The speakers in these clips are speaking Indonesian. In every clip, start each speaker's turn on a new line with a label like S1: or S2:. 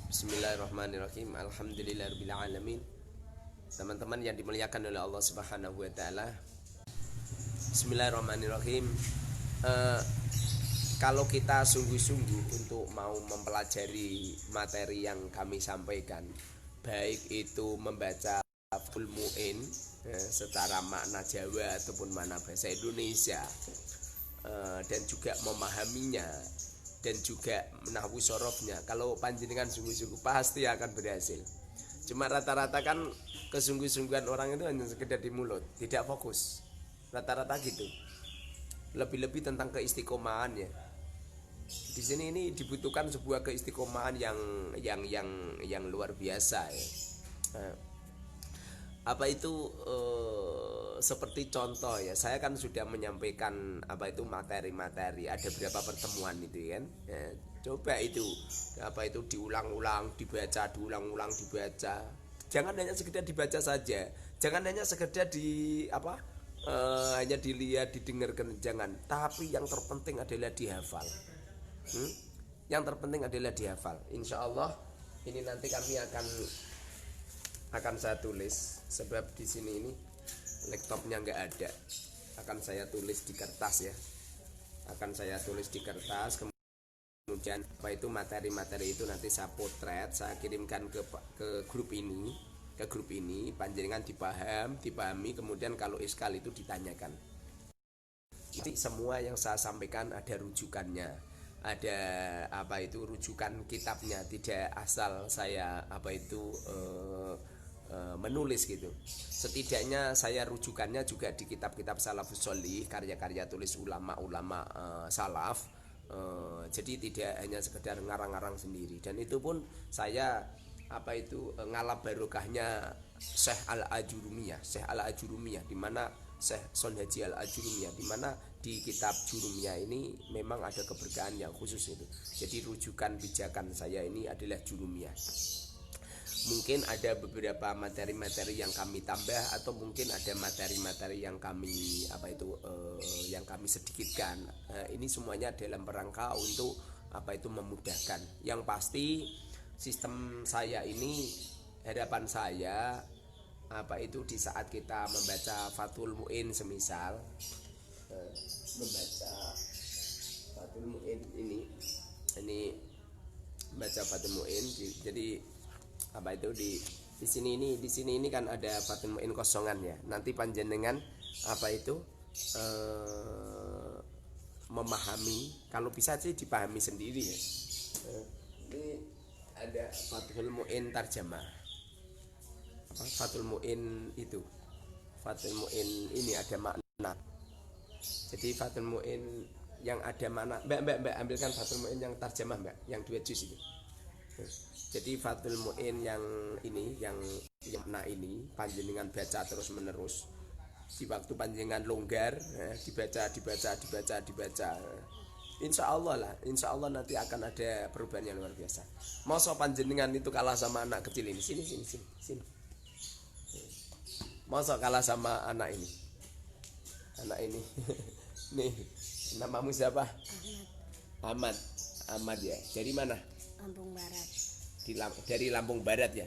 S1: Bismillahirrahmanirrahim. Alhamdulillahirabbil alamin. Teman-teman yang dimuliakan oleh Allah Subhanahu wa taala. Bismillahirrahmanirrahim. Kalau kita sungguh-sungguh untuk mau mempelajari materi yang kami sampaikan, baik itu membaca Fathul Mu'in secara makna Jawa ataupun makna bahasa Indonesia, dan juga memahaminya, dan juga nahwu sorofnya, kalau panjenengan sungguh-sungguh pasti akan berhasil. Cuma rata-rata kan kesungguh-sungguhan orang itu hanya sekedar di mulut, tidak fokus. Rata-rata gitu. Lebih-lebih tentang keistiqomahan ya. Di sini ini dibutuhkan sebuah keistiqomahan yang luar biasa ya. Apa itu seperti contoh ya, saya kan sudah menyampaikan apa itu materi-materi, ada berapa pertemuan itu kan ya, coba itu apa itu diulang-ulang dibaca, diulang-ulang dibaca, jangan hanya sekedar dibaca saja, jangan hanya sekedar di apa hanya dilihat didengarkan, jangan, tapi yang terpenting adalah dihafal. Yang terpenting adalah dihafal. Insya Allah ini nanti kami akan saya tulis, sebab di sini ini laptopnya nggak ada, akan saya tulis di kertas ya, akan saya tulis di kertas, kemudian apa itu materi-materi itu nanti saya potret, saya kirimkan ke grup ini, panjenengan dipahami, kemudian kalau iskal itu ditanyakan. Jadi semua yang saya sampaikan ada rujukannya, ada apa itu rujukan kitabnya, tidak asal saya apa itu menulis gitu. Setidaknya saya rujukannya juga di kitab-kitab salafus sholih, karya-karya tulis ulama-ulama salaf. Jadi tidak hanya sekedar ngarang-ngarang sendiri, dan itu pun saya apa itu ngalap barokahnya Syekh Al-Ajurumiyah, di mana Syekh Son Haji Al-Ajurumiyah, di mana di kitab Jurumiyah ini memang ada keberkahan yang khusus itu. Jadi rujukan pijakan saya ini adalah Jurumiyah. Mungkin ada beberapa materi-materi yang kami tambah, atau mungkin ada materi-materi yang kami apa itu yang kami sedikitkan. Ini semuanya dalam rangka untuk apa itu memudahkan. Yang pasti sistem saya ini, harapan saya apa itu di saat kita membaca Fathul Mu'in, semisal membaca Fathul Mu'in ini membaca Fathul Mu'in, jadi apa itu di sini ini kan ada Fathul Mu'in kosongan ya. Nanti panjenengan apa itu memahami, kalau bisa sih dipahami sendiri ya. Ini ada Fathul Mu'in tarjamah. Fathul Mu'in itu, Fathul Mu'in ini ada makna. Jadi Fathul Mu'in yang ada makna, Mbak ambilkan Fathul Mu'in yang tarjamah Mbak, yang 2 juz itu. Jadi Fathul Mu'in yang ini, yang makna ini panjenengan baca terus menerus. Di waktu panjenengan longgar dibaca. Insya Allah nanti akan ada perubahan yang luar biasa. Masa panjenengan itu kalah sama anak kecil ini? Sini. Masa kalah sama anak ini? Nih, namamu siapa? Ahmad ya. Dari mana?
S2: Lampung Barat.
S1: Dari Lampung Barat ya.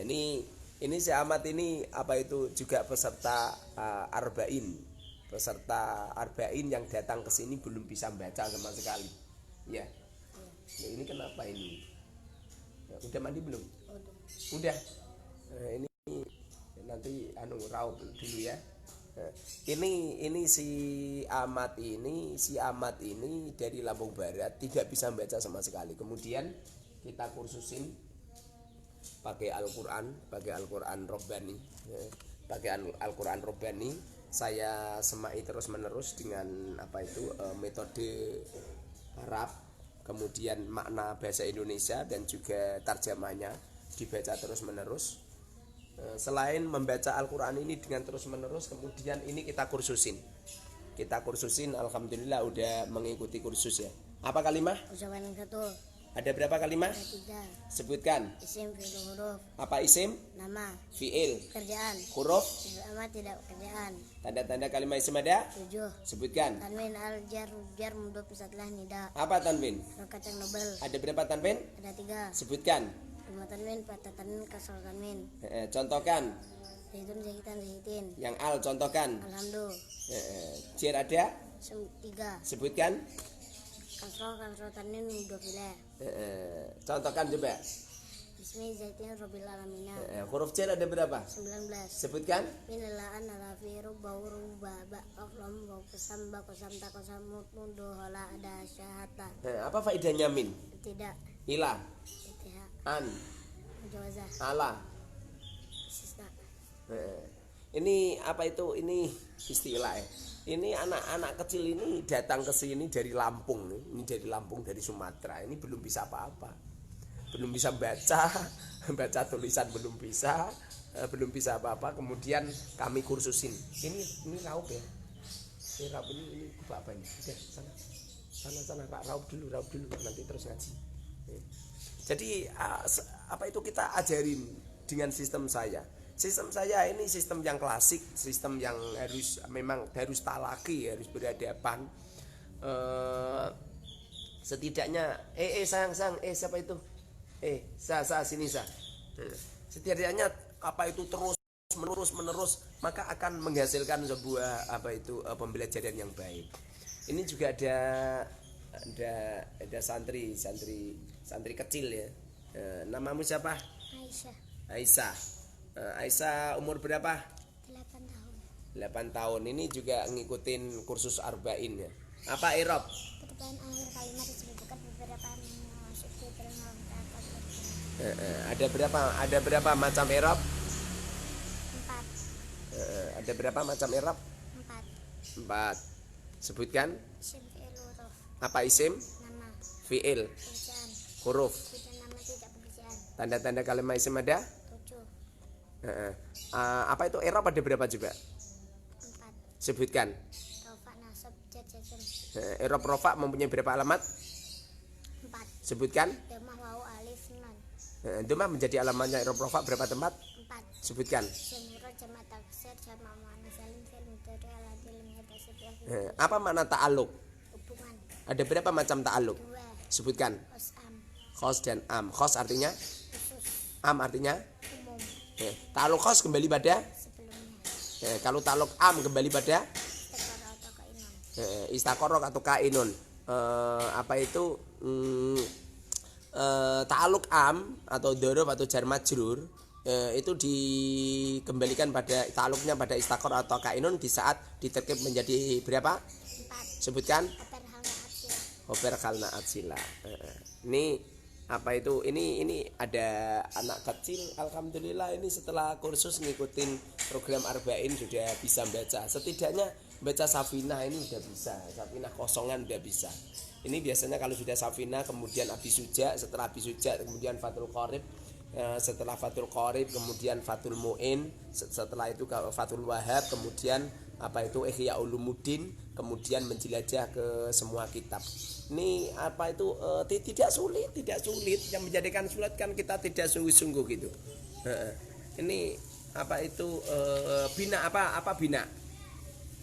S1: Ini si Ahmad ini apa itu juga peserta arba'in yang datang ke sini belum bisa baca sama sekali. Ya. Nah, ini kenapa ini? Udah mandi belum? Udah. Ini nanti raup dulu ya. Ini si Ahmad ini dari Lampung Barat, tidak bisa membaca sama sekali. Kemudian kita kursusin pakai Al-Qur'an Robbani. Saya semai terus menerus dengan apa itu metode Arab, kemudian makna bahasa Indonesia dan juga tarjamahnya dibaca terus menerus. Selain membaca Al-Quran ini dengan terus menerus, kemudian ini kita kursusin, alhamdulillah udah mengikuti kursus ya. Apa kalimah?
S2: Ucapan yang satu.
S1: Ada berapa kalimat?
S2: Ada 3.
S1: Sebutkan.
S2: Isim, fi'il, huruf.
S1: Apa isim?
S2: Nama.
S1: Fi'il.
S2: Kerjaan.
S1: Huruf.
S2: Fi'il amar tidak pekerjaan.
S1: Tanda-tanda kalimat isim ada?
S2: 7.
S1: Sebutkan.
S2: Tanwin al jar jar mudhof setelah nida.
S1: Apa tanwin?
S2: Rokat yang double.
S1: Ada berapa tanwin?
S2: Ada 3.
S1: Sebutkan.
S2: Dhamma tanwin, fathah tanwin, kasroh tanwin.
S1: Contohkan.
S2: Zaitun, zahitan, zahitin.
S1: Yang al contohkan.
S2: Alhamdulillah.
S1: Jer ada?
S2: 3.
S1: Sebutkan.
S2: Kasroh tanwin, mudhof ilaih.
S1: Contohkan coba.
S2: Bismi zaitin rabbil alamina.
S1: Huruf jer ada berapa?
S2: 19.
S1: Sebutkan.
S2: Minalaan alafi rubauru baba qaflam wa qasam ba qasam ta qasam mudohala ada syahata.
S1: Apa faedahnya min?
S2: Tidak.
S1: Ila.
S2: Itihak.
S1: An.
S2: Mujawazah.
S1: Ala.
S2: Sista.
S1: Ini apa itu? Ini istilah ya. Ini anak-anak kecil ini datang ke sini dari Lampung. Ini dari Lampung, dari Sumatera. Ini belum bisa apa-apa. Belum bisa baca, baca tulisan belum bisa, belum bisa apa-apa. Kemudian kami kursusin. Ini raup ya. Ini raup ini apa ini? Udah sana Pak, raup dulu nanti terus ngaji. Jadi apa itu kita ajarin dengan sistem saya. Sistem saya ini sistem yang klasik, sistem yang harus talaki, harus berhadapan. Setidaknya sayang siapa itu? Sa sini sa. Setidaknya apa itu terus menerus maka akan menghasilkan sebuah pembelajaran yang baik. Ini juga ada santri kecil ya. Namamu siapa?
S2: Aisyah.
S1: Aisyah umur berapa?
S2: 8 tahun.
S1: 8 tahun. Ini juga ngikutin kursus arba'in ya. Apa i'rab?
S2: Ketika akhir kalimat disebutkan beberapa masuk ke dalam
S1: Ada berapa macam i'rab?
S2: 4.
S1: Ada berapa macam i'rab? 4. Sebutkan.
S2: Isim, fi'il, huruf.
S1: Apa isim?
S2: Nama.
S1: Fi'il.
S2: Pekerjaan.
S1: Huruf.
S2: Tidak nama tidak pekerjaan.
S1: Tanda-tanda kalimat isim ada?
S2: 7.
S1: Apa itu i'rab ada berapa coba?
S2: 4.
S1: Sebutkan.
S2: Rofa, nasab, jar, jazm.
S1: I'rab rofa mempunyai berapa alamat?
S2: 4.
S1: Sebutkan.
S2: Dhammah, wawu, alif, nun.
S1: Dhammah menjadi alamatnya i'rab rofa berapa tempat?
S2: 4.
S1: Sebutkan.
S2: Jamurah, jamak taksir, jamak muannas salim, fi'il mudhari ala lam yatasib lahu.
S1: Apa makna ta'alluq?
S2: Hubungan.
S1: Ada berapa macam ta'alluq?
S2: 2.
S1: Sebutkan.
S2: Qasam.
S1: Khos dan am. Khos artinya?
S2: Khusus.
S1: Am artinya?
S2: Umum.
S1: Ta'alluq khos kembali pada?
S2: Sebelumnya.
S1: Kalau ta'alluq am kembali pada?
S2: Istikharah atau kainun.
S1: Istaqarrah atau kainun. Apa itu? Ta'alluq am atau dzaraf atau jar majrur itu dikembalikan pada ta'alluqnya pada istaqarrah atau kainun di saat diterkib menjadi berapa?
S2: 4.
S1: Sebutkan.
S2: Oper hal
S1: Oper kalna
S2: na'atsila.
S1: atsila. Ini apa itu? Ini ada anak kecil. Alhamdulillah ini setelah kursus ngikutin program arba'in sudah bisa baca. Setidaknya baca Safinah ini sudah bisa. Safinah kosongan sudah bisa. Ini biasanya kalau sudah Safinah kemudian Abi Suja, setelah Abi Suja kemudian Fathul Qorib, setelah Fathul Qorib kemudian Fathul Mu'in, setelah itu Fathul Wahab, kemudian apa itu Ihya Ulumuddin, kemudian menjelajah ke semua kitab. Ini apa itu tidak sulit yang menjadikan sulit kan kita tidak sungguh-sungguh gitu. Ini apa itu bina apa bina?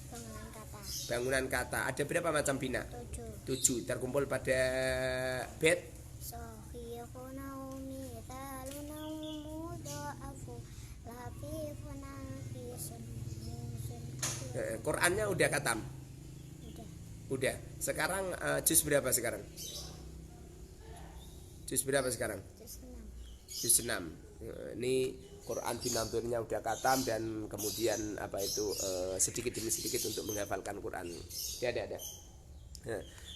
S2: Bangunan kata.
S1: Bangunan kata. Ada berapa macam bina? 7 terkumpul pada bed.
S2: Sohiyukuna umithaluna mudha'afu lafifuna fisun.
S1: Qurannya udah katam? Udah. Sekarang juz berapa sekarang? Juz berapa sekarang? Juz 6. Ini Quran binaturnya udah katam dan kemudian apa itu sedikit demi sedikit untuk menghafalkan Quran. Ya ada.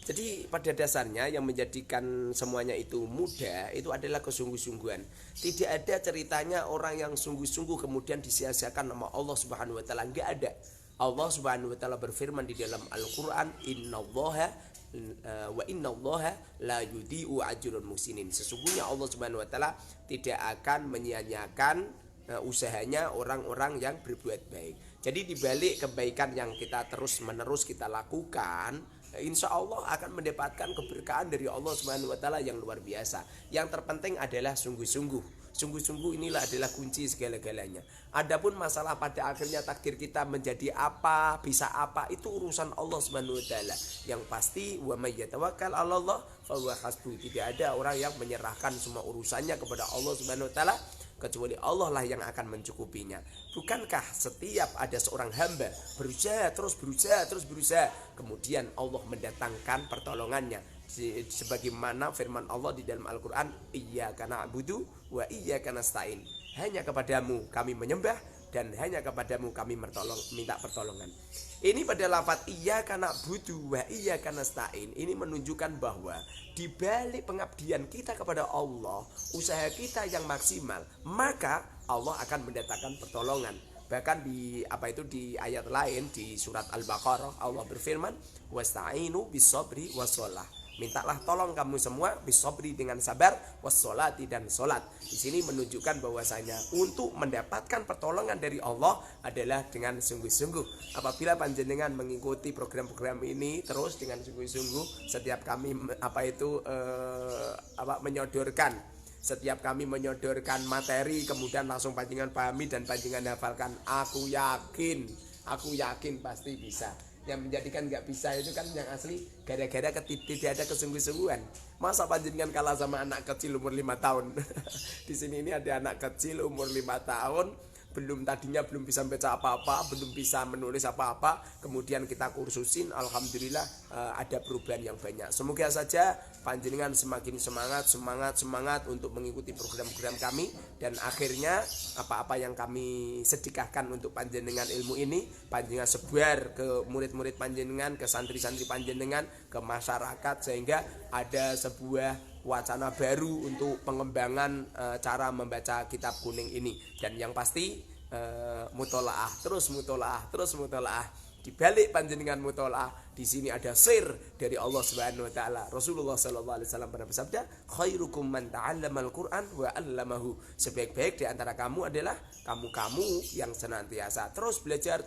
S1: Jadi pada dasarnya yang menjadikan semuanya itu mudah itu adalah kesungguh-sungguhan. Tidak ada ceritanya orang yang sungguh-sungguh kemudian disia-siakan nama Allah Subhanahu wa taala, enggak ada. Allah Subhanahu wa taala berfirman di dalam Al-Qur'an, "Innallaha wa innallaha la yudhi'u ajrul muhsinin." Sesungguhnya Allah Subhanahu wa taala tidak akan menyia-nyiakan usahanya orang-orang yang berbuat baik. Jadi di balik kebaikan yang kita terus-menerus kita lakukan, insya Allah akan mendapatkan keberkahan dari Allah Subhanahu wa taala yang luar biasa. Yang terpenting adalah sungguh-sungguh. Sungguh-sungguh inilah adalah kunci segala-galanya. Adapun masalah pada akhirnya takdir kita menjadi apa, bisa apa, itu urusan Allah Subhanahu wa taala. Yang pasti wa may yatawakkal 'ala Allah fa huwa hasbuh. Tidak ada orang yang menyerahkan semua urusannya kepada Allah Subhanahu wa taala kecuali Allah lah yang akan mencukupinya. Bukankah setiap ada seorang hamba berusaha terus berusaha, kemudian Allah mendatangkan pertolongannya, sebagaimana firman Allah di dalam Al-Qur'an, iyyaka na'budu wa iyyaka nasta'in. Hanya kepadamu kami menyembah dan hanya kepadamu kami minta pertolongan. Ini pada lafaz iyyaka na'budu wa iyyaka nasta'in ini menunjukkan bahwa di balik pengabdian kita kepada Allah, usaha kita yang maksimal, maka Allah akan mendatangkan pertolongan. Bahkan di di ayat lain di surat Al-Baqarah Allah berfirman, wasta'inu bis-sabri was-shalah. Mintalah tolong kamu semua bisobri dengan sabar, wassolati dan solat. Di sini menunjukkan bahwasanya untuk mendapatkan pertolongan dari Allah adalah dengan sungguh-sungguh. Apabila panjenengan mengikuti program-program ini terus dengan sungguh-sungguh, setiap kami menyodorkan, setiap kami menyodorkan materi, kemudian langsung panjenengan pahami dan panjenengan hafalkan, aku yakin pasti bisa. Yang menjadikan nggak bisa itu kan yang asli gara-gara tidak ada kesungguh-sungguhan. Masa panjenengan kalah sama anak kecil umur 5 tahun? Di sini ini ada anak kecil umur 5 tahun, tadinya belum bisa baca apa-apa, belum bisa menulis apa-apa, kemudian kita kursusin, alhamdulillah ada perubahan yang banyak. Semoga saja panjenengan semakin semangat untuk mengikuti program-program kami, dan akhirnya apa-apa yang kami sedekahkan untuk panjenengan ilmu ini, panjenengan sebar ke murid-murid panjenengan, ke santri-santri panjenengan, ke masyarakat, sehingga ada sebuah wacana baru untuk pengembangan cara membaca kitab kuning ini. Dan yang pasti mutolaah, terus mutolaah. Di balik panjenengan mutolaah, di sini ada sir dari Allah Subhanahu wa taala. Rasulullah sallallahu alaihi wasallam pernah bersabda, khairukum man ta'allamal Qur'an wa 'allamahu. Sebaik-baik di antara kamu adalah kamu yang senantiasa terus belajar.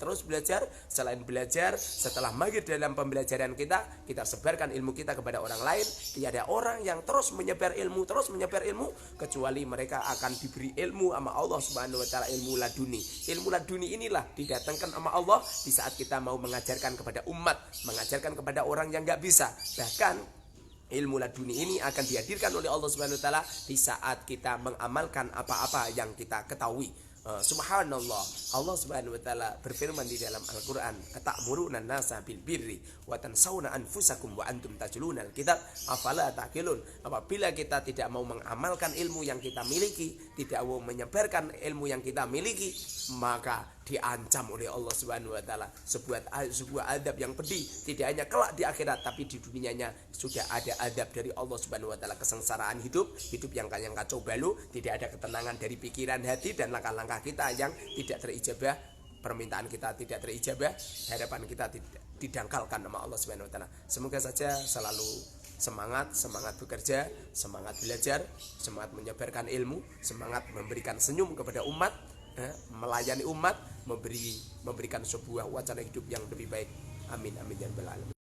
S1: Selain belajar, setelah mahir dalam pembelajaran kita sebarkan ilmu kita kepada orang lain. Tiada orang yang terus menyebar ilmu kecuali mereka akan diberi ilmu sama Allah Subhanahu wa taala, ilmu laduni. Ilmu laduni inilah didatangkan sama Allah di saat kita mau mengajarkan kepada umat, mengajarkan kepada orang yang nggak bisa. Bahkan ilmu laduni ini akan dihadirkan oleh Allah Subhanahu wa taala di saat kita mengamalkan apa-apa yang kita ketahui. Subhanallah, Allah Subhanahu wa taala berfirman di dalam Al-Qur'an, "Atamuruna an-nasa bil birri wa tansawna anfusakum wa antum tajlunal kitab afala taqilun." Apabila kita tidak mau mengamalkan ilmu yang kita miliki, tidak mau menyebarkan ilmu yang kita miliki, maka diancam oleh Allah Subhanahu wa taala sebuah adab yang pedih. Tidak hanya kelak di akhirat, tapi di dunianya sudah ada adab dari Allah Subhanahu wa taala, kesengsaraan hidup yang kacau balau, tidak ada ketenangan dari pikiran, hati, dan langkah-langkah kita yang tidak terijabah, permintaan kita tidak terijabah, harapan kita didangkalkan sama Allah Subhanahu wa taala. Semoga saja selalu semangat bekerja, semangat belajar, semangat menyebarkan ilmu, semangat memberikan senyum kepada umat, melayani umat, memberikan sebuah wacana hidup yang lebih baik. Amin ya rabbal alamin.